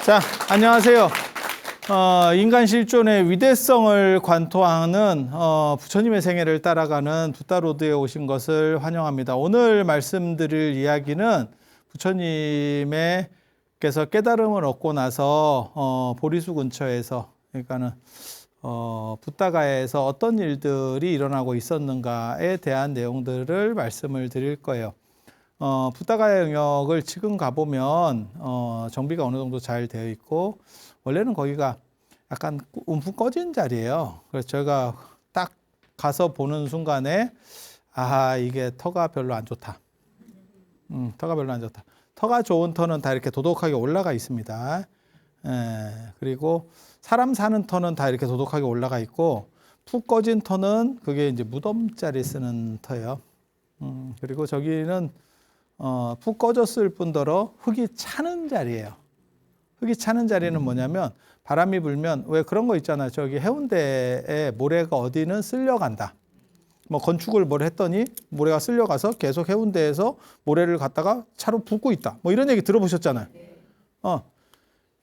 자, 안녕하세요. 인간 실존의 위대성을 관토하는 부처님의 생애를 따라가는 붓다로드에 오신 것을 환영합니다. 오늘 말씀드릴 이야기는 부처님께서 깨달음을 얻고 나서 보리수 근처에서, 그러니까는 붓다가에서 어떤 일들이 일어나고 있었는가에 대한 내용들을 말씀을 드릴 거예요. 붓다가의 영역을 지금 가보면 정비가 어느 정도 잘 되어 있고, 원래는 거기가 약간 움푹 꺼진 자리예요. 그래서 제가 딱 가서 보는 순간에 이게 터가 별로 안 좋다. 터가 별로 안 좋다. 터가 좋은 터는 다 이렇게 도독하게 올라가 있습니다. 그리고 사람 사는 터는 다 이렇게 도독하게 올라가 있고, 푹 꺼진 터는 그게 이제 무덤자리 쓰는 터예요. 그리고 저기는 푹 꺼졌을 뿐더러 흙이 차는 자리예요. 흙이 차는 자리는 뭐냐면, 바람이 불면 왜 그런 거 있잖아요. 저기 해운대에 모래가 어디는 쓸려간다. 뭐 건축을 뭘 했더니 모래가 쓸려가서 계속 해운대에서 모래를 갖다가 차로 붓고 있다. 뭐 이런 얘기 들어보셨잖아요. 그러니까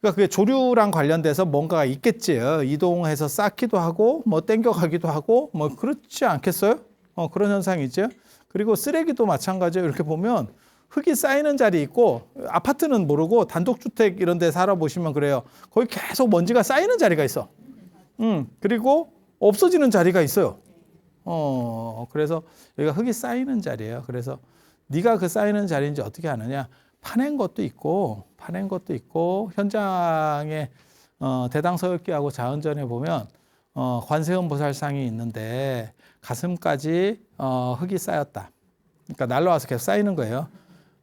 그게 조류랑 관련돼서 뭔가가 있겠지요. 이동해서 쌓기도 하고 뭐 땡겨가기도 하고 뭐 그렇지 않겠어요? 그런 현상이 있죠. 그리고 쓰레기도 마찬가지예요. 이렇게 보면 흙이 쌓이는 자리 있고, 아파트는 모르고 단독주택 이런 데 살아보시면 그래요. 거기 계속 먼지가 쌓이는 자리가 있어. 그리고 없어지는 자리가 있어요. 그래서 여기가 흙이 쌓이는 자리예요. 그래서 네가 그 쌓이는 자리인지 어떻게 아느냐? 파낸 것도 있고 현장에 대당서역기하고 자은전에 보면 관세음 보살상이 있는데 가슴까지 흙이 쌓였다. 그러니까 날라와서 계속 쌓이는 거예요.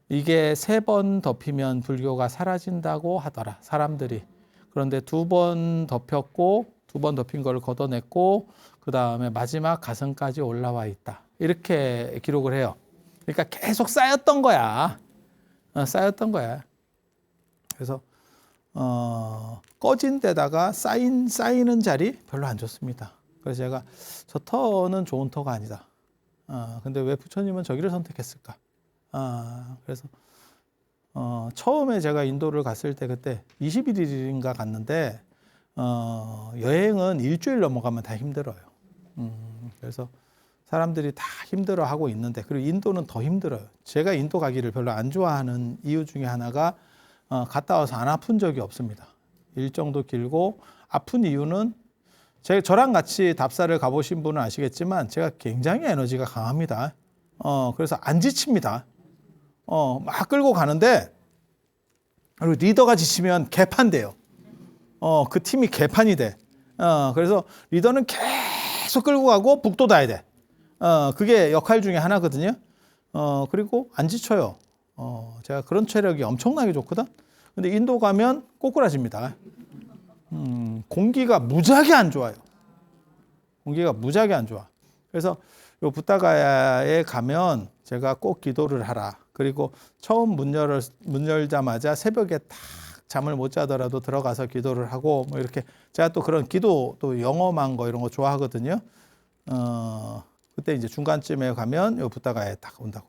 이게 3번 덮이면 불교가 사라진다고 하더라, 사람들이. 그런데 2번 덮였고, 2번 덮인 걸 걷어냈고, 그 다음에 마지막 가슴까지 올라와 있다. 이렇게 기록을 해요. 그러니까 계속 쌓였던 거야. 쌓였던 거야. 그래서 꺼진 데다가 쌓이는 자리 별로 안 좋습니다. 그래서 제가 저 터는 좋은 터가 아니다. 근데 왜 부처님은 저기를 선택했을까? 그래서 처음에 제가 인도를 갔을 때 그때 21일인가 갔는데 여행은 일주일 넘어가면 다 힘들어요. 그래서 사람들이 다 힘들어하고 있는데, 그리고 인도는 더 힘들어요. 제가 인도 가기를 별로 안 좋아하는 이유 중에 하나가 갔다 와서 안 아픈 적이 없습니다. 일정도 길고, 아픈 이유는 저랑 같이 답사를 가보신 분은 아시겠지만 제가 굉장히 에너지가 강합니다. 그래서 안 지칩니다. 막 끌고 가는데, 그리고 리더가 지치면 개판돼요. 그 팀이 개판이 돼. 그래서 리더는 계속 끌고 가고 북돋아야 돼. 그게 역할 중에 하나거든요. 그리고 안 지쳐요. 제가 그런 체력이 엄청나게 좋거든. 근데 인도 가면 꼬꾸라집니다. 공기가 무지하게 안 좋아요. 공기가 무지하게 안 좋아. 그래서 요 붓다가에 가면 제가 꼭 기도를 하라. 그리고 처음 문 열자마자 새벽에 딱 잠을 못 자더라도 들어가서 기도를 하고, 뭐 이렇게 제가 또 그런 기도 또 영험한 거 이런 거 좋아하거든요. 그때 이제 중간쯤에 가면 요 붓다가에 딱 온다고.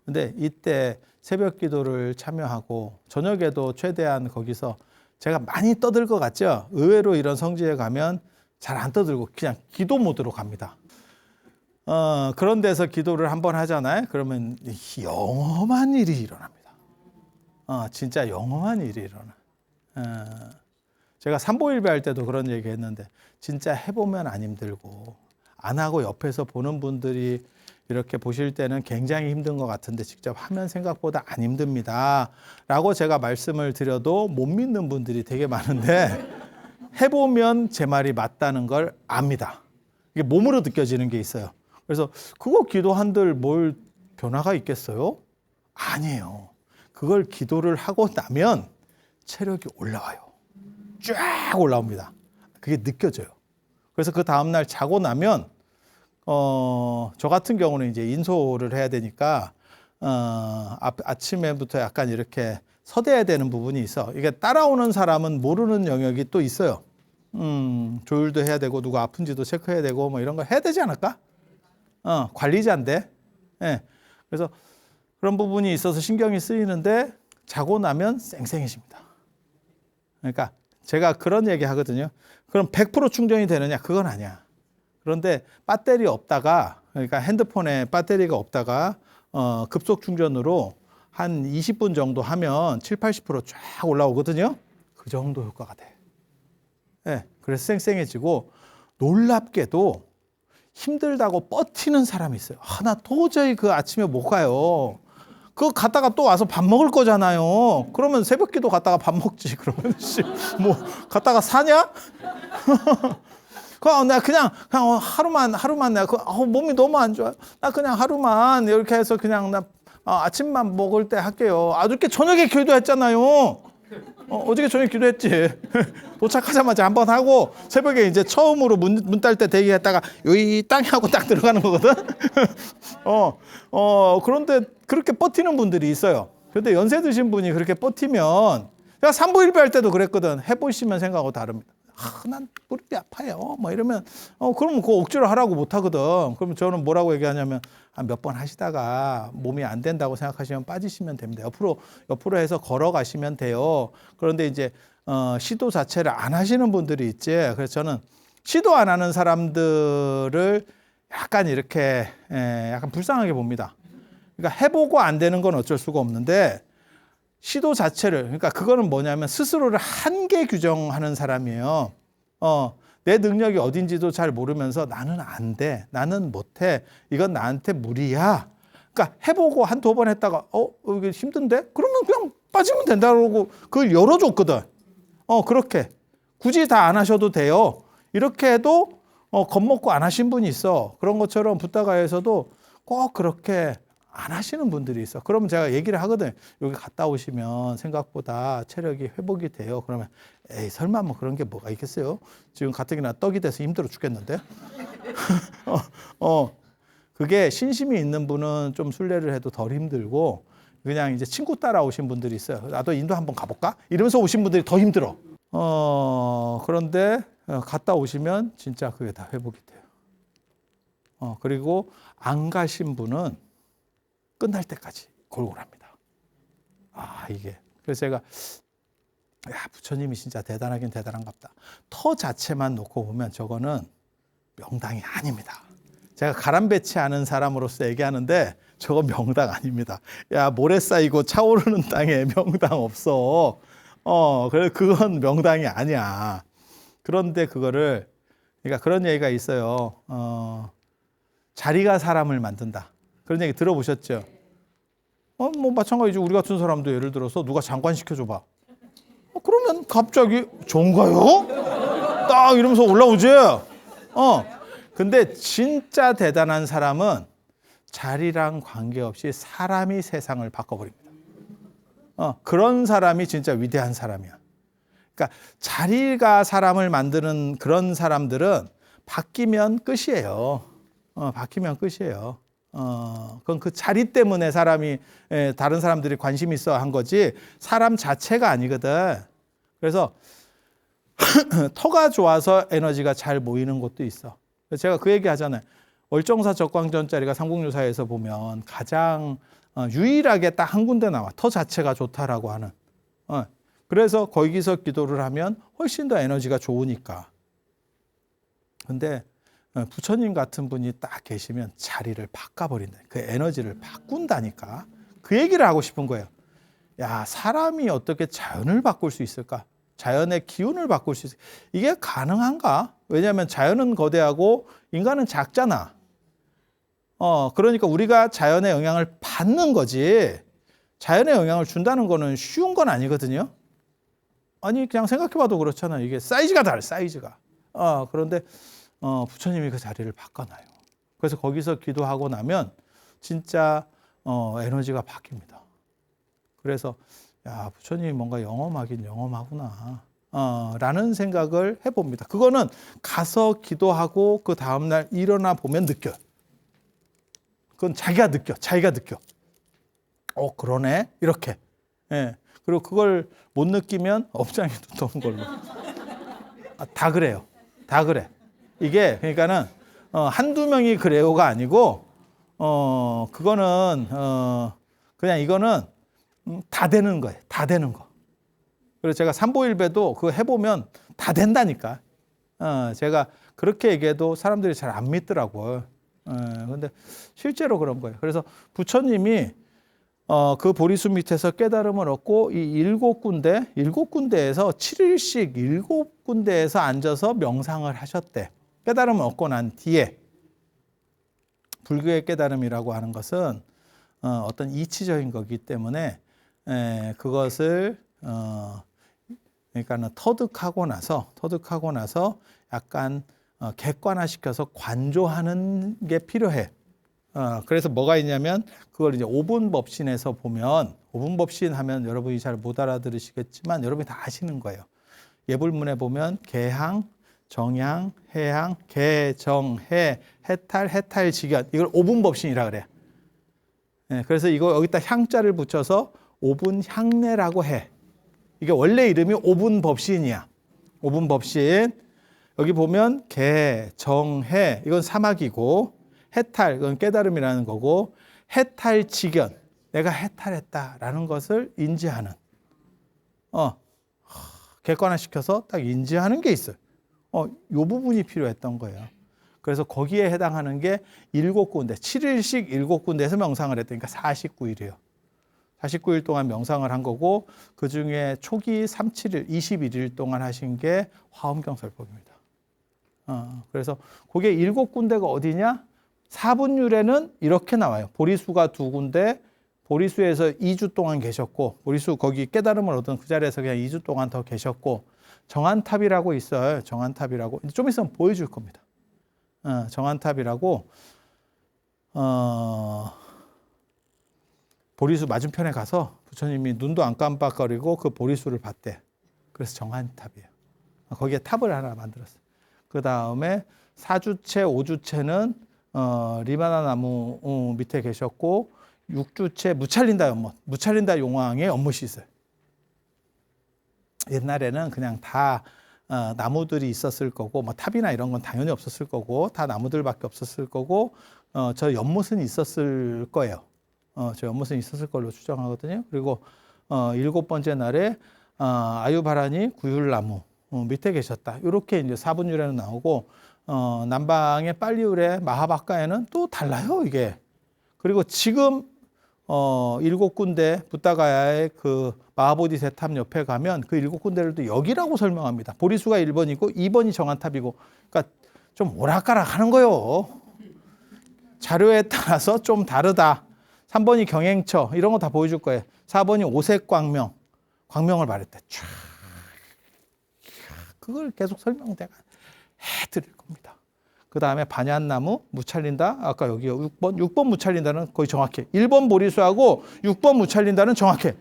근데 이때 새벽 기도를 참여하고 저녁에도 최대한 거기서 제가 많이 떠들 것 같죠? 의외로 이런 성지에 가면 잘 안 떠들고 그냥 기도 모드로 갑니다. 그런 데서 기도를 한번 하잖아요. 그러면 영험한 일이 일어납니다. 진짜 영험한 일이 일어나. 제가 삼보일배 할 때도 그런 얘기 했는데, 진짜 해보면 안 힘들고, 안 하고 옆에서 보는 분들이 이렇게 보실 때는 굉장히 힘든 것 같은데 직접 하면 생각보다 안 힘듭니다 라고 제가 말씀을 드려도 못 믿는 분들이 되게 많은데, 해보면 제 말이 맞다는 걸 압니다. 이게 몸으로 느껴지는 게 있어요. 그래서 그거 기도한들 뭘 변화가 있겠어요? 아니에요. 그걸 기도를 하고 나면 체력이 올라와요. 쫙 올라옵니다. 그게 느껴져요. 그래서 그 다음날 자고 나면 저 같은 경우는 이제 인소를 해야 되니까 아침에부터 약간 이렇게 서대야 되는 부분이 있어. 이게 따라오는 사람은 모르는 영역이 또 있어요. 조율도 해야 되고 누가 아픈지도 체크해야 되고 뭐 이런 거 해야 되지 않을까? 관리자인데. 예. 그래서 그런 부분이 있어서 신경이 쓰이는데 자고 나면 쌩쌩해집니다. 그러니까 제가 그런 얘기 하거든요. 그럼 100% 충전이 되느냐? 그건 아니야. 그런데 배터리 없다가, 그러니까 핸드폰에 배터리가 없다가 급속 충전으로 한 20분 정도 하면 7, 80%쫙 올라오거든요. 그 정도 효과가 돼. 네, 그래서 쌩쌩해지고, 놀랍게도 힘들다고 버티는 사람이 있어요. 나 도저히 그 아침에 못 가요. 그거 갔다가 또 와서 밥 먹을 거잖아요. 그러면 새벽기도 갔다가 밥 먹지. 그러면 뭐 갔다가 사냐? 나 그냥 하루만 내가 몸이 너무 안 좋아. 나 그냥 하루만 이렇게 해서 그냥 나 아침만 먹을 때 할게요. 어저께 저녁에 기도했잖아요. 어저께 저녁에 기도했지. 도착하자마자 한번 하고 새벽에 이제 처음으로 문 딸 때 대기했다가 여기 땅에 하고 딱 들어가는 거거든. 그런데 그렇게 버티는 분들이 있어요. 그런데 연세 드신 분이 그렇게 버티면, 제가 산부인배 할 때도 그랬거든. 해보시면 생각하고 다릅니다. 난 무릎이 아파요. 뭐 이러면, 그러면 그거 억지로 하라고 못 하거든. 그러면 저는 뭐라고 얘기하냐면, 몇 번 하시다가 몸이 안 된다고 생각하시면 빠지시면 됩니다. 옆으로 해서 걸어가시면 돼요. 그런데 이제, 시도 자체를 안 하시는 분들이 있지. 그래서 저는 시도 안 하는 사람들을 약간 이렇게, 약간 불쌍하게 봅니다. 그러니까 해보고 안 되는 건 어쩔 수가 없는데, 시도 자체를, 그러니까 그거는 뭐냐면 스스로를 한계 규정하는 사람이에요. 내 능력이 어딘지도 잘 모르면서 나는 안 돼, 나는 못해, 이건 나한테 무리야. 그러니까 해보고 한 두 번 했다가 이게 힘든데? 그러면 그냥 빠지면 된다고 그걸 열어줬거든. 그렇게 굳이 다 안 하셔도 돼요. 이렇게 해도 겁먹고 안 하신 분이 있어. 그런 것처럼 붓다가에서도 꼭 그렇게 안 하시는 분들이 있어. 그러면 제가 얘기를 하거든요. 여기 갔다 오시면 생각보다 체력이 회복이 돼요. 그러면 에이 설마 뭐 그런 게 뭐가 있겠어요? 지금 가뜩이나 떡이 돼서 힘들어 죽겠는데. 그게 신심이 있는 분은 좀 순례를 해도 덜 힘들고, 그냥 이제 친구 따라오신 분들이 있어요. 나도 인도 한번 가볼까? 이러면서 오신 분들이 더 힘들어. 그런데 갔다 오시면 진짜 그게 다 회복이 돼요. 그리고 안 가신 분은 끝날 때까지 골골합니다. 이게. 그래서 제가, 부처님이 진짜 대단하긴 대단한갑다. 터 자체만 놓고 보면 저거는 명당이 아닙니다. 제가 가람배치하는 사람으로서 얘기하는데 저거 명당 아닙니다. 모래 쌓이고 차오르는 땅에 명당 없어. 그래서 그건 명당이 아니야. 그런데 그거를, 그러니까 그런 얘기가 있어요. 자리가 사람을 만든다. 그런 얘기 들어보셨죠? 뭐 마찬가지죠. 우리 같은 사람도 예를 들어서 누가 장관 시켜줘봐. 그러면 갑자기 좋은가요? 딱 이러면서 올라오지. 근데 진짜 대단한 사람은 자리랑 관계없이 사람이 세상을 바꿔버립니다. 그런 사람이 진짜 위대한 사람이야. 그러니까 자리가 사람을 만드는 그런 사람들은 바뀌면 끝이에요. 바뀌면 끝이에요. 그건 그 자리 때문에 다른 사람들이 관심 있어 한 거지, 사람 자체가 아니거든. 그래서 터가 좋아서 에너지가 잘 모이는 것도 있어. 제가 그 얘기 하잖아요. 월정사 적광전자리가 삼국유사에서 보면 가장 유일하게 딱 한 군데 나와. 터 자체가 좋다라고 하는. 그래서 거기서 기도를 하면 훨씬 더 에너지가 좋으니까. 근데 부처님 같은 분이 딱 계시면 자리를 바꿔버린다. 그 에너지를 바꾼다니까. 그 얘기를 하고 싶은 거예요. 사람이 어떻게 자연을 바꿀 수 있을까? 자연의 기운을 바꿀 수 있을까? 이게 가능한가? 왜냐하면 자연은 거대하고 인간은 작잖아. 그러니까 우리가 자연의 영향을 받는 거지, 자연의 영향을 준다는 거는 쉬운 건 아니거든요. 아니, 그냥 생각해봐도 그렇잖아요. 이게 사이즈가 다르, 사이즈가. 그런데 부처님이 그 자리를 바꿔놔요. 그래서 거기서 기도하고 나면 진짜 에너지가 바뀝니다. 그래서 부처님이 뭔가 영험하긴 영험하구나 라는 생각을 해봅니다. 그거는 가서 기도하고 그 다음날 일어나 보면 느껴요. 그건 자기가 느껴. 그러네 이렇게. 그리고 그걸 못 느끼면 업장이 두터운 걸로. 다 그래요. 다 그래. 이게 그러니까는 한두 명이 그래요가 아니고 그거는 그냥 이거는 다 되는 거예요. 다 되는 거. 그래서 제가 삼보일배도 그거 해보면 다 된다니까. 제가 그렇게 얘기해도 사람들이 잘 안 믿더라고요. 근데 실제로 그런 거예요. 그래서 부처님이 그 보리수 밑에서 깨달음을 얻고 이 일곱 군데에서 7일씩 7군데에서 앉아서 명상을 하셨대. 깨달음을 얻고 난 뒤에. 불교의 깨달음이라고 하는 것은 어떤 이치적인 거기 때문에 그것을 그러니까는 터득하고 나서 약간 객관화시켜서 관조하는 게 필요해. 그래서 뭐가 있냐면 그걸 이제 오분법신에서 보면, 오분법신 하면 여러분이 잘 못 알아들으시겠지만 여러분이 다 아시는 거예요. 예불문에 보면 개항, 정향, 해항, 개정해, 해탈, 해탈직연, 이걸 오분법신이라 그래. 그래서 이거 여기다 향자를 붙여서 오분향내라고 해. 이게 원래 이름이 오분법신이야. 오분법신. 여기 보면 개, 정, 해, 이건 사막이고, 해탈, 이건 깨달음이라는 거고, 해탈직연, 내가 해탈했다라는 것을 인지하는, 객관화시켜서 딱 인지하는 게 있어요. 요 부분이 필요했던 거예요. 그래서 거기에 해당하는 게 7군데, 7일씩 7군데에서 명상을 했다니까 49일이에요. 49일 동안 명상을 한 거고, 그 중에 초기 37일, 21일 동안 하신 게 화엄경설법입니다. 그래서 그게 7군데가 어디냐? 사분율에는 이렇게 나와요. 보리수가 2군데, 보리수에서 2주 동안 계셨고, 보리수 거기 깨달음을 얻은 그 자리에서 그냥 2주 동안 더 계셨고, 정한탑이라고 있어요. 정한탑이라고. 좀 있으면 보여줄 겁니다. 정한탑이라고, 보리수 맞은편에 가서 부처님이 눈도 안 깜빡거리고 그 보리수를 봤대. 그래서 정한탑이에요. 거기에 탑을 하나 만들었어요. 그 다음에 4주체, 5주체는 리바나 나무 밑에 계셨고, 6주체 무찰린다 연못, 무찰린다 용왕의 연못이 있어요. 옛날에는 그냥 다 나무들이 있었을 거고, 뭐 탑이나 이런 건 당연히 없었을 거고, 다 나무들밖에 없었을 거고, 저 연못은 있었을 거예요. 저 연못은 있었을 걸로 추정하거든요. 그리고 7번째 날에 아유바라니 구율나무 밑에 계셨다. 이렇게 이제 사분율에는 나오고, 남방의 빨리울의 마하바카에는 또 달라요, 이게. 그리고 지금 7군데 붓다가야의 그 마하보디세탑 옆에 가면 그 7군데를 또 여기라고 설명합니다. 보리수가 1번이고 2번이 정한탑이고, 그러니까 좀 오락가락 하는 거요. 자료에 따라서 좀 다르다. 3번이 경행처, 이런 거 다 보여줄 거예요. 4번이 오색광명, 광명을 말했대. 촤. 그걸 계속 설명 내가 해드릴 겁니다. 그 다음에 반얀나무, 무찰린다. 아까 여기 6번 무찰린다는 거의 정확해. 1번 보리수하고 6번 무찰린다는 정확해.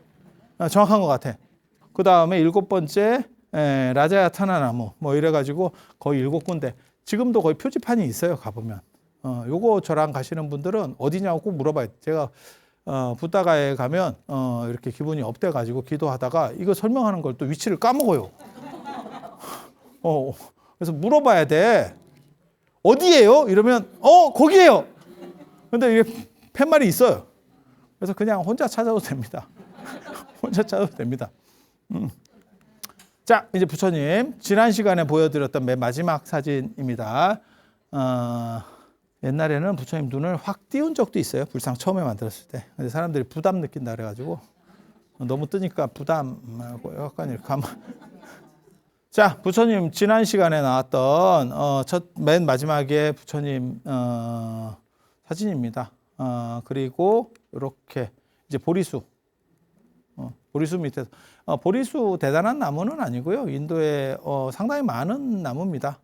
정확한 것 같아. 그 다음에 7번째 라자야타나나무 뭐 이래가지고 거의 7군데. 지금도 거의 표지판이 있어요. 가보면. 요거 저랑 가시는 분들은 어디냐고 꼭 물어봐요. 제가 붓다가에 가면 이렇게 기분이 업돼가지고 기도하다가 이거 설명하는 걸 또 위치를 까먹어요. 그래서 물어봐야 돼. 어디예요? 이러면 거기예요. 근데 이게 팻말이 있어요. 그래서 그냥 혼자 찾아도 됩니다. 혼자 찾아도 됩니다. 자, 이제 부처님 지난 시간에 보여드렸던 맨 마지막 사진입니다. 옛날에는 부처님 눈을 확 띄운 적도 있어요. 불상 처음에 만들었을 때. 근데 사람들이 부담 느낀다 그래가지고 너무 뜨니까 부담하고 약간 이렇게 가만. 자, 부처님 지난 시간에 나왔던 맨 마지막에 부처님 사진입니다. 그리고 이렇게 이제 보리수, 보리수 밑에서 보리수 대단한 나무는 아니고요. 인도에 상당히 많은 나무입니다.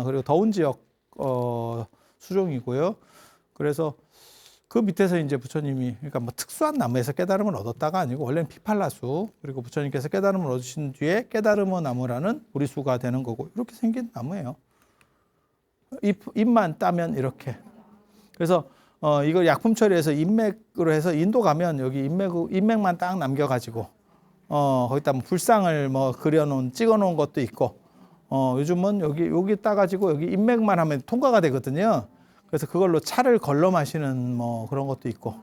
그리고 더운 지역 수종이고요. 그래서 그 밑에서 이제 부처님이, 그러니까 뭐 특수한 나무에서 깨달음을 얻었다가 아니고 원래는 피팔라수, 그리고 부처님께서 깨달음을 얻으신 뒤에 깨달음의 나무라는 보리수가 되는 거고, 이렇게 생긴 나무예요. 잎만 따면 이렇게. 그래서 이걸 약품 처리해서 인맥으로 해서 인도 가면 여기 인맥만 딱 남겨가지고 거기다 뭐 불상을 뭐 그려놓은 찍어놓은 것도 있고, 요즘은 여기 따가지고 여기 인맥만 하면 통과가 되거든요. 그래서 그걸로 차를 걸러 마시는 뭐 그런 것도 있고,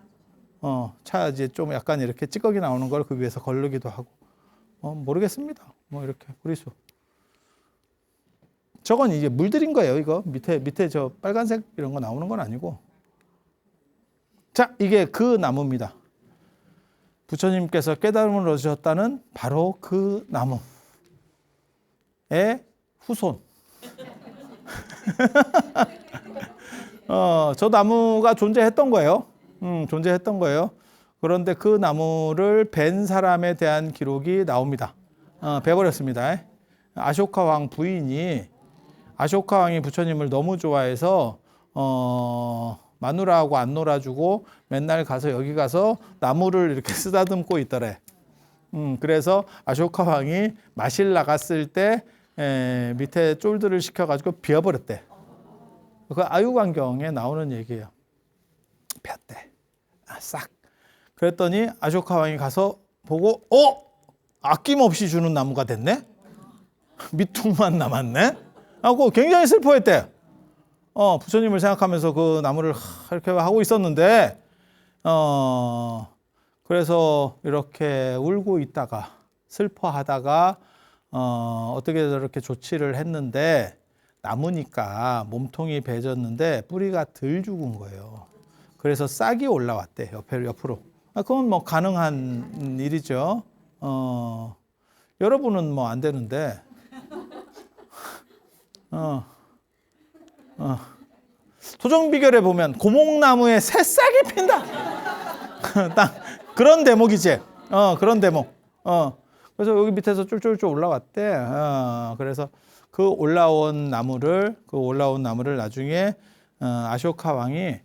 차 이제 좀 약간 이렇게 찌꺼기 나오는 걸 그 위에서 걸르기도 하고, 모르겠습니다. 뭐 이렇게 구리수. 저건 이제 물들인 거예요. 이거 밑에 저 빨간색 이런 거 나오는 건 아니고. 자, 이게 그 나무입니다. 부처님께서 깨달음을 얻으셨다는 바로 그 나무의 후손. 저 나무가 존재했던 거예요. 존재했던 거예요. 그런데 그 나무를 벤 사람에 대한 기록이 나옵니다. 베버렸습니다. 아쇼카 왕 부인이 아쇼카 왕이 부처님을 너무 좋아해서 마누라하고 안 놀아주고 맨날 가서 여기 가서 나무를 이렇게 쓰다듬고 있더래. 그래서 아쇼카 왕이 마실 나갔을 때 밑에 쫄들을 시켜가지고 비워버렸대. 그 아유광경에 나오는 얘기예요. 폈대. 싹. 그랬더니 아쇼카 왕이 가서 보고 아낌없이 주는 나무가 됐네? 밑둥만 남았네? 하고 굉장히 슬퍼했대. 부처님을 생각하면서 그 나무를 이렇게 하고 있었는데, 그래서 이렇게 울고 있다가, 슬퍼하다가, 어떻게 저렇게 조치를 했는데, 나무니까 몸통이 베졌는데, 뿌리가 덜 죽은 거예요. 그래서 싹이 올라왔대, 옆으로. 그건 뭐 가능한 일이죠. 여러분은 뭐 안 되는데, 토종비결에 보면 고목나무에 새싹이 핀다. 딱 그런 대목이지. 그런 대목. 그래서 여기 밑에서 쫄쫄쫄 올라왔대. 그래서 그 올라온 나무를 나중에 아쇼카 왕이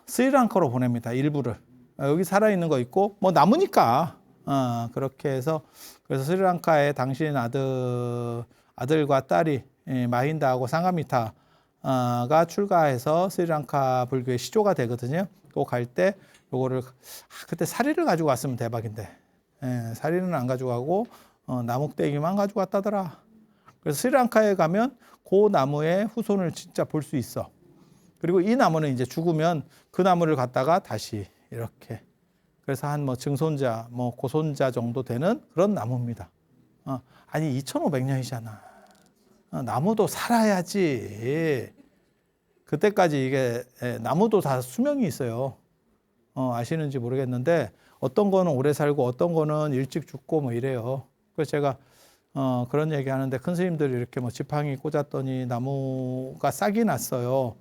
스리랑카로 보냅니다. 일부를. 여기 살아있는 거 있고 뭐 나무니까 그렇게 해서 그래서 스리랑카의 당신 아들과 딸이 마힌다하고 상가미타가 출가해서 스리랑카 불교의 시조가 되거든요. 또 갈 때 요거를 그때 사리를 가지고 왔으면 대박인데 사리는 안 가지고 가고 나목대기만 가지고 왔다더라. 그래서 스리랑카에 가면 그 나무의 후손을 진짜 볼 수 있어. 그리고 이 나무는 이제 죽으면 그 나무를 갖다가 다시 이렇게 그래서 한 뭐 증손자, 뭐 고손자 정도 되는 그런 나무입니다. 아니 2,500년이잖아. 나무도 살아야지. 그때까지 이게 나무도 다 수명이 있어요. 아시는지 모르겠는데 어떤 거는 오래 살고 어떤 거는 일찍 죽고 뭐 이래요. 그래서 제가 그런 얘기 하는데 큰 스님들이 이렇게 뭐 지팡이 꽂았더니 나무가 싹이 났어요.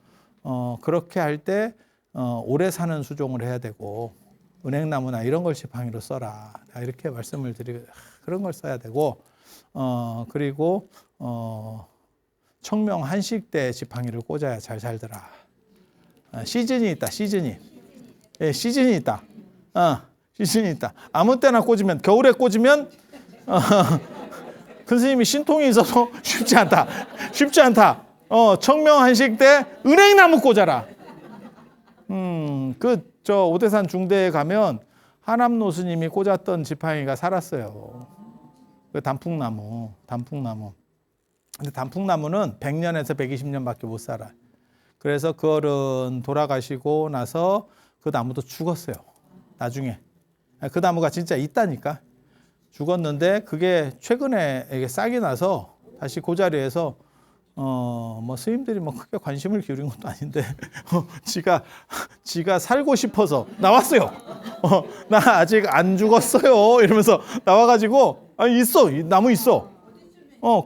그렇게 할 때 오래 사는 수종을 해야 되고 은행나무나 이런 걸 지팡이로 써라. 이렇게 말씀을 드리고 그런 걸 써야 되고 그리고 청명 한식 때 지팡이를 꽂아야 잘 살더라. 시즌이 있다. 시즌이. 예, 시즌이 있다. 시즌이 있다. 아무 때나 꽂으면 겨울에 꽂으면 큰 스님이 신통이 있어서 쉽지 않다. 쉽지 않다. 청명 한식 때 은행나무 꽂아라. 저 오대산 중대에 가면 하남노 스님이 꽂았던 지팡이가 살았어요. 그 단풍나무. 근데 단풍나무는 100년에서 120년밖에 못 살아. 그래서 그 어른 돌아가시고 나서 그 나무도 죽었어요. 나중에. 그 나무가 진짜 있다니까. 죽었는데 그게 최근에 이게 싹이 나서 다시 그 자리에서 뭐 스님들이 뭐 크게 관심을 기울인 것도 아닌데 지가 살고 싶어서 나왔어요. 나 아직 안 죽었어요. 이러면서 나와가지고 있어. 이 나무 있어.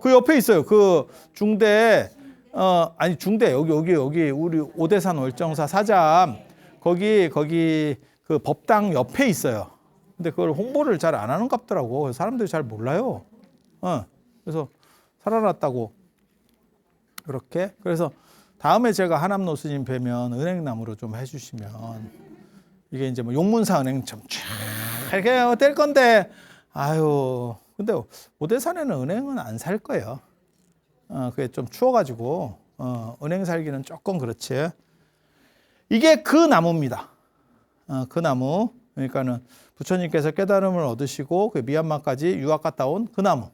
그 옆에 있어요. 그 중대 중대 여기 우리 오대산 월정사 사잠 거기 그 법당 옆에 있어요. 근데 그걸 홍보를 잘 안 하는 것 같더라고. 사람들이 잘 몰라요. 그래서 살아났다고 그렇게. 그래서 다음에 제가 하남노 스님 뵈면 은행나무로 좀 해주시면 이게 이제 뭐 용문사 은행처럼 쫙 이렇게 뗄 건데 근데 오대산에는 은행은 안 살 거예요. 그게 좀 추워가지고 은행 살기는 조금 그렇지. 이게 그 나무입니다. 그 나무. 그러니까는 부처님께서 깨달음을 얻으시고 그 미얀마까지 유학 갔다 온 그 나무.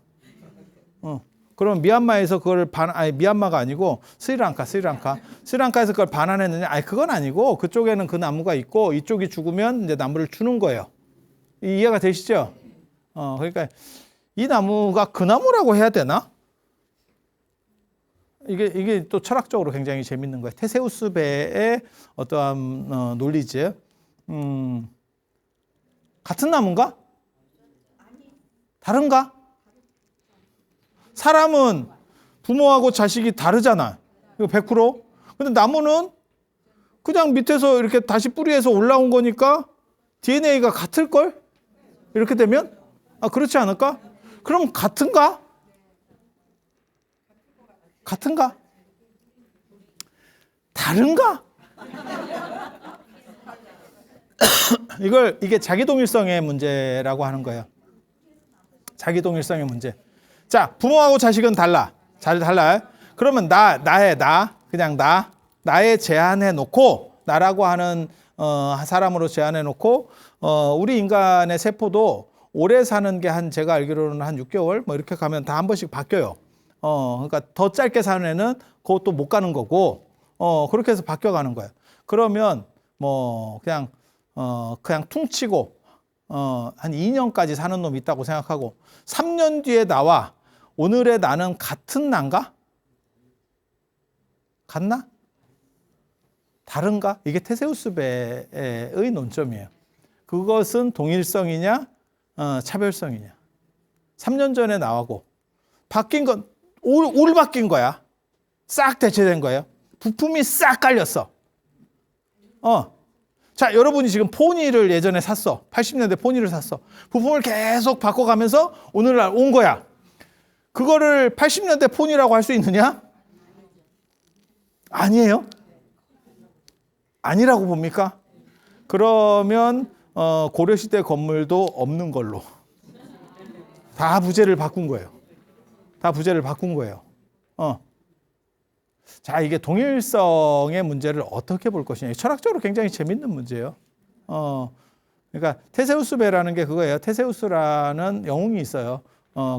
그럼 미얀마에서 그걸 미얀마가 아니고 스리랑카에서 그걸 반환했느냐? 그건 아니고 그쪽에는 그 나무가 있고 이쪽이 죽으면 이제 나무를 주는 거예요. 이해가 되시죠? 그러니까 이 나무가 그 나무라고 해야 되나? 이게 또 철학적으로 굉장히 재밌는 거예요. 테세우스 배의 어떠한 논리지. 같은 나무인가? 다른가? 사람은 부모하고 자식이 다르잖아. 이거 100%. 근데 나무는 그냥 밑에서 이렇게 다시 뿌리에서 올라온 거니까 DNA가 같을걸? 이렇게 되면? 그렇지 않을까? 그럼 같은가? 같은가? 다른가? 이게 자기동일성의 문제라고 하는 거예요. 자기동일성의 문제. 자, 부모하고 자식은 달라. 잘 달라. 그러면 그냥 나에 제한해 놓고, 나라고 하는 사람으로 제한해 놓고, 우리 인간의 세포도 오래 사는 게 제가 알기로는 한 6개월 뭐 이렇게 가면 다 한 번씩 바뀌어요. 그러니까 더 짧게 사는 애는 그것도 못 가는 거고, 그렇게 해서 바뀌어가는 거예요. 그러면 뭐 그냥 퉁치고 한 2년까지 사는 놈이 있다고 생각하고 3년 뒤에 나와 오늘의 나는 같은 난가? 같나? 다른가? 이게 테세우스 배의 논점이에요. 그것은 동일성이냐, 차별성이냐. 3년 전에 나오고 바뀐 건 올 바뀐 거야. 싹 대체된 거예요. 부품이 싹 깔렸어. 자, 여러분이 지금 포니를 예전에 샀어. 80년대 포니를 샀어. 부품을 계속 바꿔가면서 오늘날 온 거야. 그거를 80년대 포니라고 할 수 있느냐? 아니에요. 아니라고 봅니까? 그러면 고려시대 건물도 없는 걸로. 다 부재를 바꾼 거예요. 다 부재를 바꾼 거예요. 자, 이게 동일성의 문제를 어떻게 볼 것이냐. 철학적으로 굉장히 재밌는 문제예요. 그러니까 테세우스 배라는 게 그거예요. 테세우스라는 영웅이 있어요.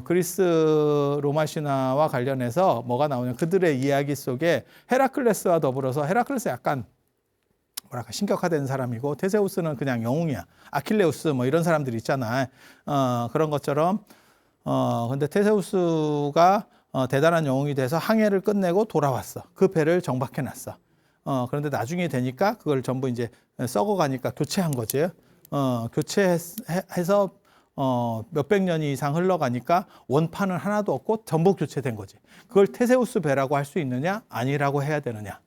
그리스 로마 신화와 관련해서 뭐가 나오냐. 그들의 이야기 속에 헤라클레스와 더불어서 헤라클레스 약간 뭐랄까 신격화된 사람이고 테세우스는 그냥 영웅이야. 아킬레우스 뭐 이런 사람들이 있잖아. 그런 것처럼 근데 테세우스가 대단한 영웅이 돼서 항해를 끝내고 돌아왔어. 그 배를 정박해 놨어. 그런데 나중에 되니까 그걸 전부 이제 썩어가니까 교체한 거지. 교체해서 몇백 년이 이상 흘러가니까 원판은 하나도 없고 전부 교체된 거지. 그걸 테세우스 배라고 할 수 있느냐? 아니라고 해야 되느냐?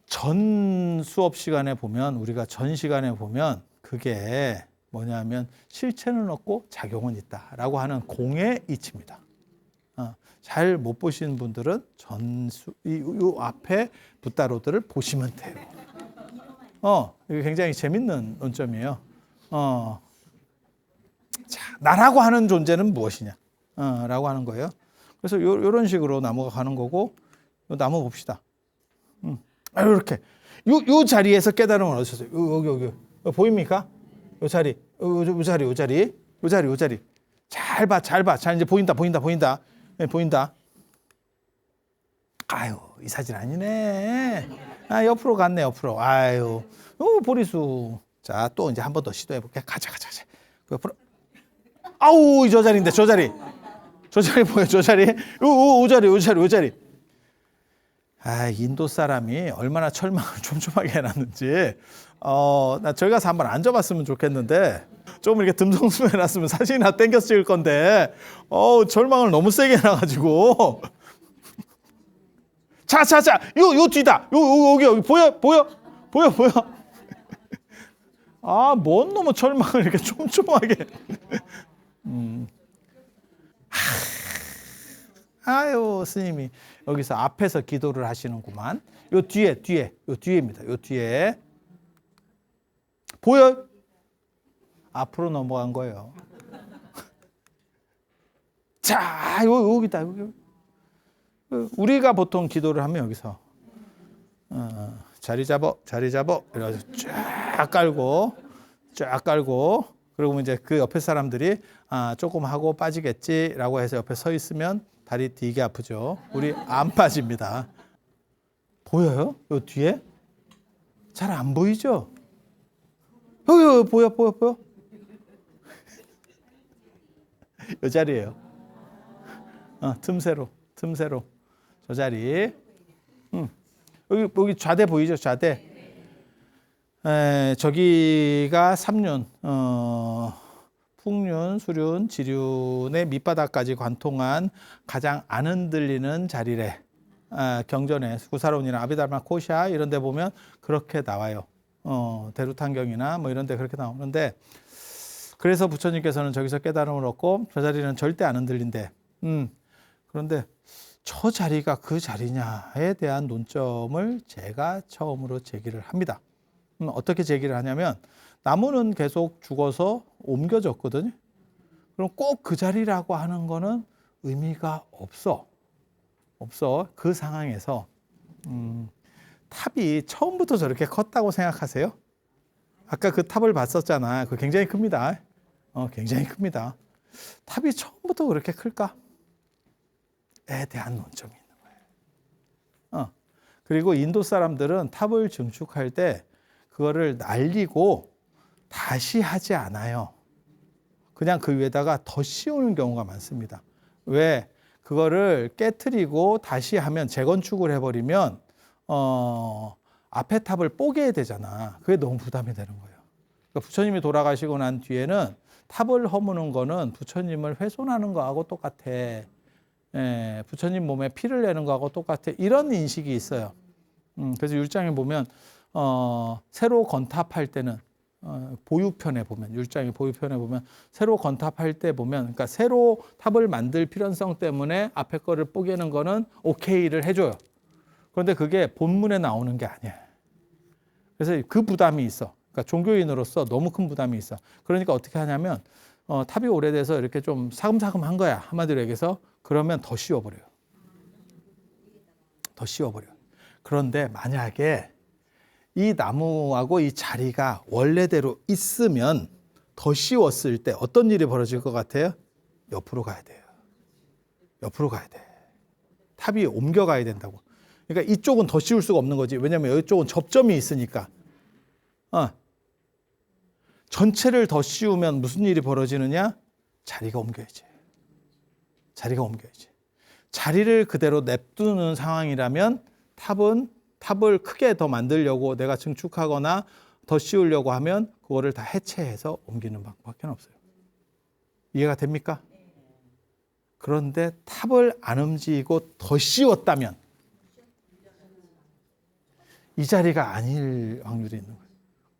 전 수업 시간에 보면 우리가 전 시간에 보면 그게 뭐냐면 실체는 없고 작용은 있다라고 하는 공의 이치입니다. 잘 못 보시는 분들은 이 앞에 붓다로들을 보시면 돼요. 이게 굉장히 재밌는 논점이에요. 자, 나라고 하는 존재는 무엇이냐? 라고 하는 거예요. 그래서 요런 식으로 나무가 가는 거고, 요 나무 봅시다. 이렇게. 요 자리에서 깨달음을 얻으셨어요. 여기. 보입니까? 요 자리. 요 자리. 잘 봐. 자, 이제 보인다. 네, 보인다. 아유, 이 사진 아니네. 옆으로 갔네, 옆으로. 아유, 보리수. 자, 또 이제 한 번 더 시도해볼게. 가자. 그 옆으로. 아우, 저 자리인데, 저 자리 보여, 저 자리. 요 자리. 인도 사람이 얼마나 철망을 촘촘하게 해놨는지, 나 저기 가서 한번 앉아봤으면 좋겠는데, 좀 이렇게 듬성수 해놨으면 사진이나 땡겨서 찍을 건데, 철망을 너무 세게 해놔가지고. 자, 요 뒤다. 여기, 보여? 뭔 놈의 철망을 이렇게 촘촘하게. 아유, 스님이 여기서 앞에서 기도를 하시는구만. 요 뒤에입니다. 요 뒤에. 보여? 앞으로 넘어간 거예요. 자, 여기다. 여기. 우리가 보통 기도를 하면 여기서 자리 잡어. 이래가지고 쫙 깔고 그리고 이제 그 옆에 사람들이 조금 하고 빠지겠지라고 해서 옆에 서 있으면 다리 되게 아프죠. 우리 안 빠집니다. 보여요? 요 뒤에? 잘 안 보이죠? 보여. 이 자리예요. 틈새로 저 자리. 여기 좌대 보이죠? 좌대. 저기가 삼륜, 풍륜, 수륜, 지륜의 밑바닥까지 관통한 가장 안 흔들리는 자리래. 경전에 구사론이나 아비달마 코샤 이런 데 보면 그렇게 나와요. 대루탄경이나 뭐 이런 데 그렇게 나오는데, 그래서 부처님께서는 저기서 깨달음을 얻고 저 자리는 절대 안 흔들린대. 그런데 저 자리가 그 자리냐에 대한 논점을 제가 처음으로 제기를 합니다. 어떻게 제기를 하냐면, 나무는 계속 죽어서 옮겨졌거든요. 그럼 꼭 그 자리라고 하는 거는 의미가 없어. 그 상황에서 탑이 처음부터 저렇게 컸다고 생각하세요? 아까 그 탑을 봤었잖아. 그거 굉장히 큽니다. 굉장히 큽니다. 탑이 처음부터 그렇게 클까? 에 대한 논점이 있는 거예요. 그리고 인도 사람들은 탑을 증축할 때 그거를 날리고 다시 하지 않아요. 그냥 그 위에다가 더 씌우는 경우가 많습니다. 왜? 그거를 깨트리고 다시 하면, 재건축을 해버리면 앞에 탑을 뽀개야 되잖아. 그게 너무 부담이 되는 거예요. 그러니까 부처님이 돌아가시고 난 뒤에는 탑을 허무는 거는 부처님을 훼손하는 거하고 똑같아. 부처님 몸에 피를 내는 거하고 똑같아. 이런 인식이 있어요. 그래서 율장에 보면 새로 건탑할 때는 보유편에 보면, 율장의 보유편에 보면 새로 건탑할 때 보면, 그러니까 새로 탑을 만들 필연성 때문에 앞에 거를 뽀개는 거는 오케이를 해줘요. 그런데 그게 본문에 나오는 게 아니에요. 그래서 그 부담이 있어. 그러니까 종교인으로서 너무 큰 부담이 있어. 그러니까 어떻게 하냐면 탑이 오래돼서 이렇게 좀 사금사금한 거야, 한마디로 얘기해서. 그러면 더 씌워버려요. 그런데 만약에 이 나무하고 이 자리가 원래대로 있으면 더 씌웠을 때 어떤 일이 벌어질 것 같아요? 옆으로 가야 돼요. 탑이 옮겨가야 된다고. 그러니까 이쪽은 더 씌울 수가 없는 거지. 왜냐하면 이쪽은 접점이 있으니까. 전체를 더 씌우면 무슨 일이 벌어지느냐? 자리가 옮겨야지. 자리를 그대로 냅두는 상황이라면 탑을 크게 더 만들려고 내가 증축하거나 더 씌우려고 하면 그거를 다 해체해서 옮기는 방법밖에 없어요. 이해가 됩니까? 그런데 탑을 안 움직이고 더 씌웠다면 이 자리가 아닐 확률이 있는 거예요.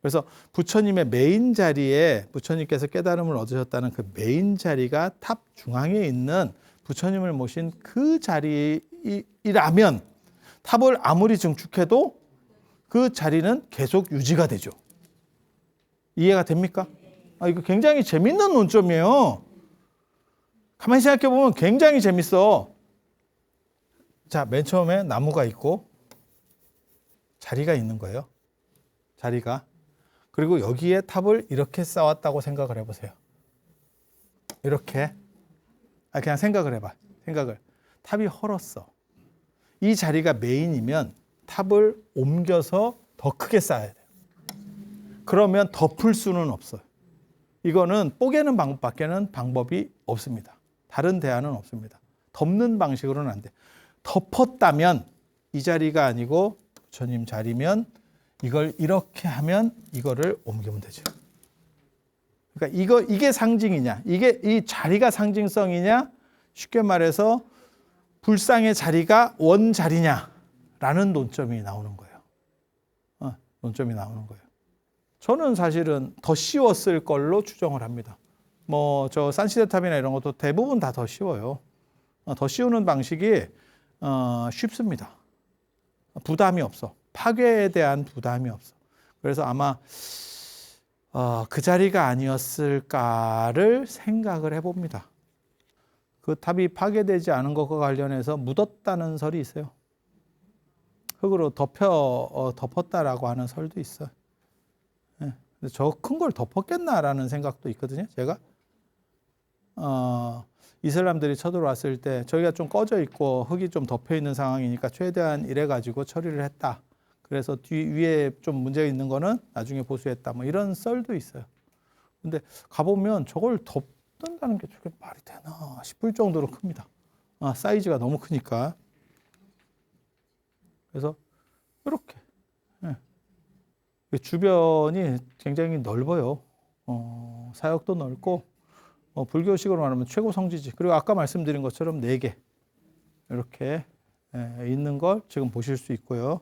그래서 부처님의 메인 자리에, 부처님께서 깨달음을 얻으셨다는 그 메인 자리가 탑 중앙에 있는 부처님을 모신 그 자리라면 탑을 아무리 증축해도 그 자리는 계속 유지가 되죠. 이해가 됩니까? 이거 굉장히 재밌는 논점이에요. 가만히 생각해 보면 굉장히 재밌어. 자, 맨 처음에 나무가 있고 자리가 있는 거예요. 자리가. 그리고 여기에 탑을 이렇게 쌓았다고 생각을 해보세요. 이렇게. 그냥 생각을 해봐. 탑이 헐었어. 이 자리가 메인이면 탑을 옮겨서 더 크게 쌓아야 돼요. 그러면 덮을 수는 없어요. 이거는 뽀개는 방법밖에는 방법이 없습니다. 다른 대안은 없습니다. 덮는 방식으로는 안 돼. 덮었다면 이 자리가 아니고 부처님 자리면 이걸 이렇게 하면 이거를 옮기면 되죠. 그러니까 이게 상징이냐, 이 자리가 상징성이냐, 쉽게 말해서 불상의 자리가 원 자리냐라는 논점이 나오는 거예요. 저는 사실은 더 씌웠을 걸로 추정을 합니다. 저 산시대탑이나 이런 것도 대부분 다 더 씌워요. 더 씌우는 방식이 쉽습니다. 부담이 없어. 파괴에 대한 부담이 없어. 그래서 아마 그 자리가 아니었을까를 생각을 해봅니다. 그 탑이 파괴되지 않은 것과 관련해서 묻었다는 설이 있어요. 흙으로 덮었다라고 하는 설도 있어요. 저 큰 걸 덮었겠나라는 생각도 있거든요. 제가 이슬람들이 쳐들어왔을 때 저기가 좀 꺼져 있고 흙이 좀 덮여 있는 상황이니까 최대한 이래 가지고 처리를 했다. 그래서 위에 좀 문제가 있는 거는 나중에 보수했다. 뭐 이런 썰도 있어요. 근데 가보면 저걸 뜬다는 게 저게 말이 되나 싶을 정도로 큽니다. 사이즈가 너무 크니까. 그래서 이렇게 주변이 굉장히 넓어요. 사역도 넓고 불교식으로 말하면 최고 성지지. 그리고 아까 말씀드린 것처럼 4개 이렇게 있는 걸 지금 보실 수 있고요.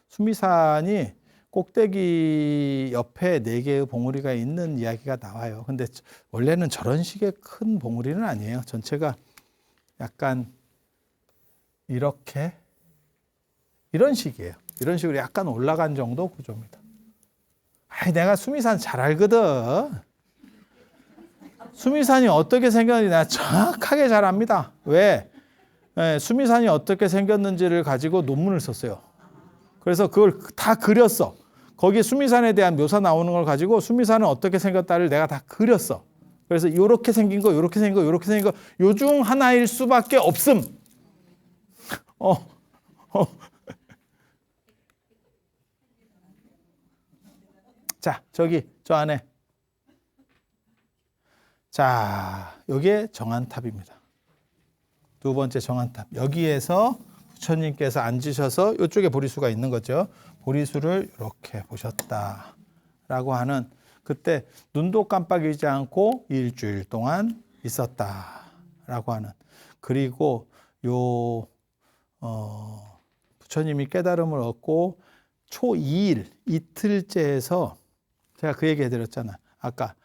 수미산이 꼭대기 옆에 4개의 봉우리가 있는 이야기가 나와요. 근데 원래는 저런 식의 큰 봉우리는 아니에요. 전체가 약간 이렇게 이런 식이에요. 이런 식으로 약간 올라간 정도 구조입니다. 내가 수미산 잘 알거든. 수미산이 어떻게 생겼는지 내가 정확하게 잘 압니다. 왜? 수미산이 어떻게 생겼는지를 가지고 논문을 썼어요. 그래서 그걸 다 그렸어. 거기에 수미산에 대한 묘사 나오는 걸 가지고 수미산은 어떻게 생겼다를 내가 다 그렸어. 그래서 요렇게 생긴 거, 요렇게 생긴 거, 요렇게 생긴 거, 요 중 하나일 수밖에 없음. 자, 저기, 저 안에. 자, 여기에 정안탑입니다. 2번째 정안탑. 여기에서 부처님께서 앉으셔서 이쪽에 보리수가 있는 거죠. 보리수를 이렇게 보셨다라고 하는, 그때 눈도 깜빡이지 않고 일주일 동안 있었다라고 하는. 그리고 부처님이 깨달음을 얻고 초 2일, 이틀째에서 제가 그 얘기 해드렸잖아. 아까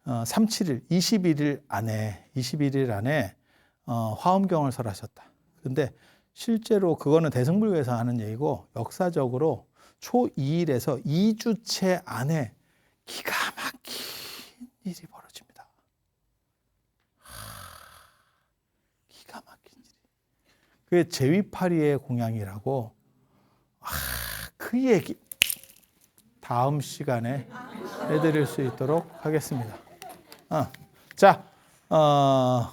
37일, 21일 안에 화엄경을 설하셨다. 근데 실제로 그거는 대승불교에서 하는 얘기고, 역사적으로 초 2일에서 2주째 안에 기가 막힌 일이 벌어집니다. 기가 막힌 일이. 그게 제위파리의 공양이라고. 그 얘기 다음 시간에 해드릴 수 있도록 하겠습니다. 자,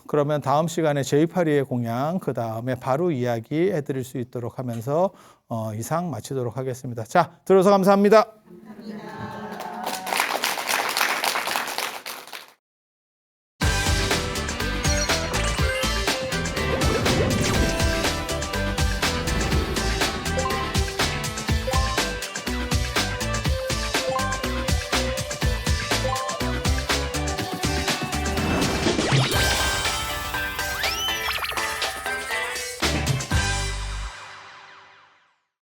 그러면 다음 시간에 제28위의 공양, 그 다음에 바로 이야기 해드릴 수 있도록 하면서 이상 마치도록 하겠습니다. 자, 들어서 감사합니다.